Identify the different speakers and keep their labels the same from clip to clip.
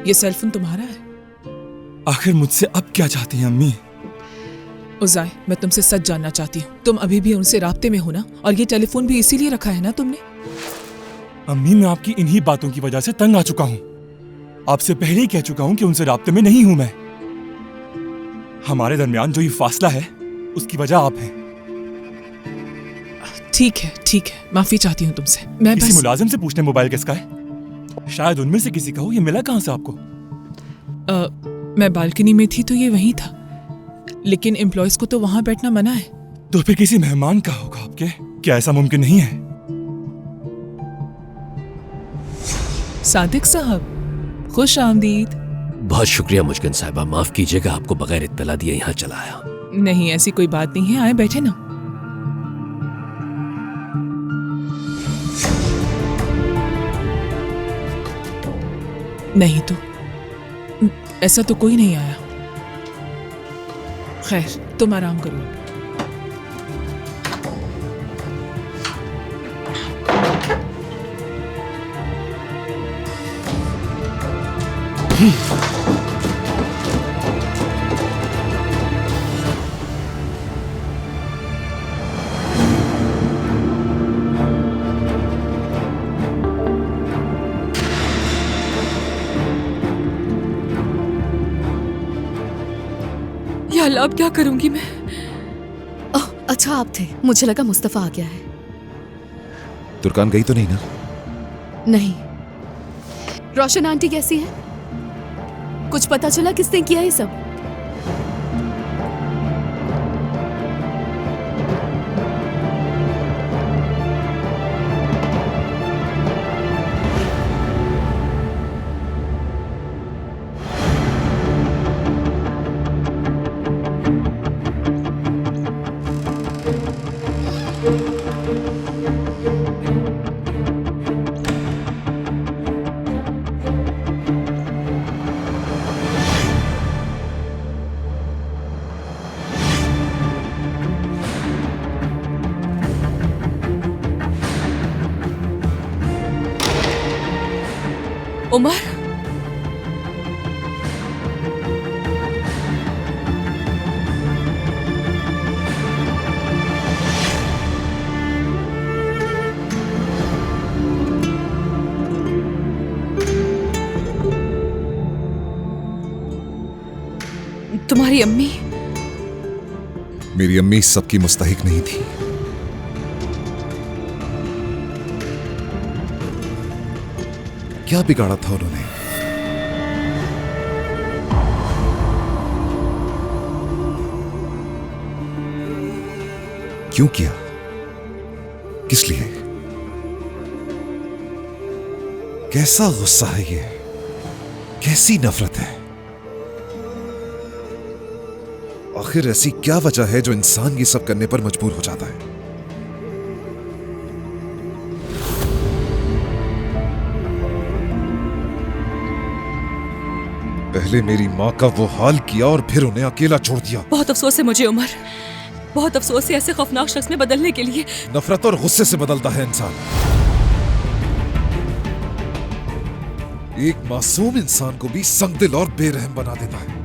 Speaker 1: ये सेलफोन तुम्हारा है?
Speaker 2: आखिर मुझसे अब क्या चाहती हैं अम्मी?
Speaker 1: उज़ाय, मैं तुमसे सच जानना चाहती हूँ, तुम अभी भी उनसे राब्ते में हो ना? और ये टेलीफोन भी इसीलिए रखा है ना तुमने?
Speaker 2: अम्मी, मैं आपकी इन्हीं बातों की वजह से तंग आ चुका हूँ। आपसे पहले ही कह चुका हूँ कि उनसे राब्ते में नहीं हूं मैं। हमारे दरमियान जो ये फासला है उसकी वजह आप हैं।
Speaker 1: ठीक है, माफी चाहती हूँ तुमसे। मैं
Speaker 2: किसी
Speaker 1: बस
Speaker 2: मुलाजिम से पूछने मोबाइल किसका है? शायद उनमें से किसी का हो। ये मिला कहाँ से आपको?
Speaker 1: मैं बालकनी में थी तो ये वहीं था, लेकिन एम्प्लॉयज को तो वहां बैठना मना है।
Speaker 2: तो फिर किसी मेहमान का होगा आपके? क्या ऐसा मुमकिन नहीं है?
Speaker 1: सादिक साहब, खुश आमदीद।
Speaker 3: बहुत शुक्रिया मुश्किन साहिबा, माफ कीजिएगा, आपको बगैर इत्तला दिए यहाँ चला आया।
Speaker 1: नहीं, ऐसी कोई बात नहीं है, आए बैठे ना। नहीं तो ऐसा तो कोई नहीं आया। खैर, तुम आराम करो। या अल्लाह, अब क्या करूंगी मैं?
Speaker 4: अच्छा आप थे, मुझे लगा मुस्तफा आ गया है।
Speaker 5: तुर्कान गई तो नहीं ना?
Speaker 4: नहीं। रोशन आंटी कैसी है? कुछ पता चला किसने किया ये सब? उमर, तुम्हारी अम्मी?
Speaker 5: मेरी अम्मी सबकी मुस्तहिक नहीं थी। क्या बिगाड़ा था उन्होंने? क्यों किया? किस लिए? कैसा गुस्सा है ये? कैसी नफरत है? आखिर ऐसी क्या वजह है जो इंसान ये सब करने पर मजबूर हो जाता है? पहले मेरी माँ का वो हाल किया और फिर उन्हें अकेला छोड़ दिया।
Speaker 4: बहुत अफसोस है मुझे उमर, बहुत अफसोस है ऐसे खौफनाक शख्स में बदलने के लिए।
Speaker 5: नफरत और गुस्से से बदलता है इंसान। एक मासूम इंसान को भी संगदिल और बेरहम बना देता है।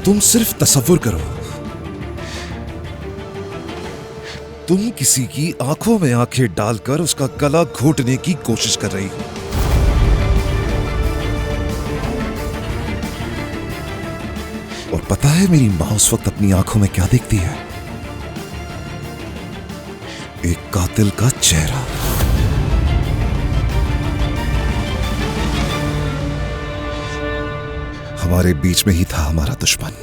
Speaker 5: तुम सिर्फ तसव्वुर करो, तुम किसी की आंखों में आंखें डालकर उसका गला घोटने की कोशिश कर रही हो। और पता है मेरी मां उस वक्त अपनी आंखों में क्या देखती है? एक कातिल का चेहरा। हमारे बीच में ही था हमारा दुश्मन।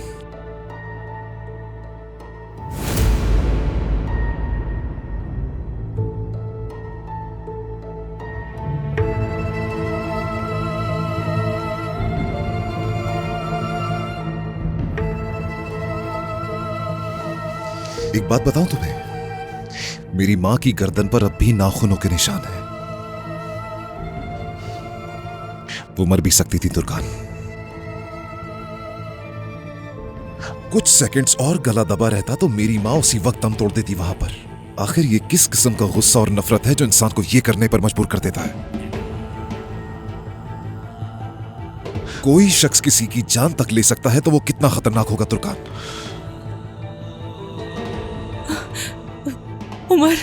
Speaker 5: एक बात बताऊं तुम्हें, मेरी मां की गर्दन पर अब भी नाखूनों के निशान है। वो मर भी सकती थी तुर्कान। कुछ सेकंड्स और गला दबा रहता तो मेरी मां उसी वक्त दम तोड़ देती वहां पर। आखिर ये किस किस्म का गुस्सा और नफरत है जो इंसान को ये करने पर मजबूर कर देता है? कोई शख्स किसी की जान तक ले सकता है तो वो कितना खतरनाक होगा तुर्कान।
Speaker 6: उमर,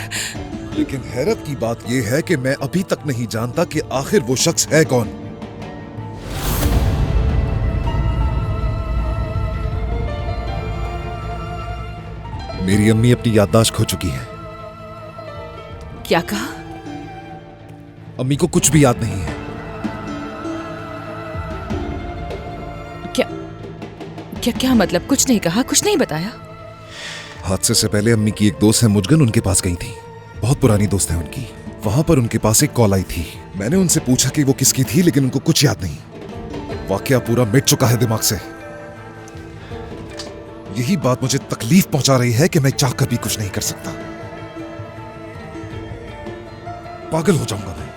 Speaker 5: लेकिन हैरत की बात यह है कि मैं अभी तक नहीं जानता कि आखिर वो शख्स है कौन। मेरी अम्मी अपनी याददाश्त खो चुकी है।
Speaker 6: क्या कहा?
Speaker 5: अम्मी को कुछ भी याद नहीं है।
Speaker 6: क्या मतलब? कुछ नहीं कहा, कुछ नहीं बताया?
Speaker 5: हादसे से पहले अम्मी की एक दोस्त है मुजगन, उनके पास गई थी। बहुत पुरानी दोस्त है उनकी। वहां पर उनके पास एक कॉल आई थी। मैंने उनसे पूछा कि वो किसकी थी, लेकिन उनको कुछ याद नहीं। वाकया पूरा मिट चुका है दिमाग से। यही बात मुझे तकलीफ पहुंचा रही है कि मैं चाहकर भी कुछ नहीं कर सकता। पागल हो जाऊंगा मैं।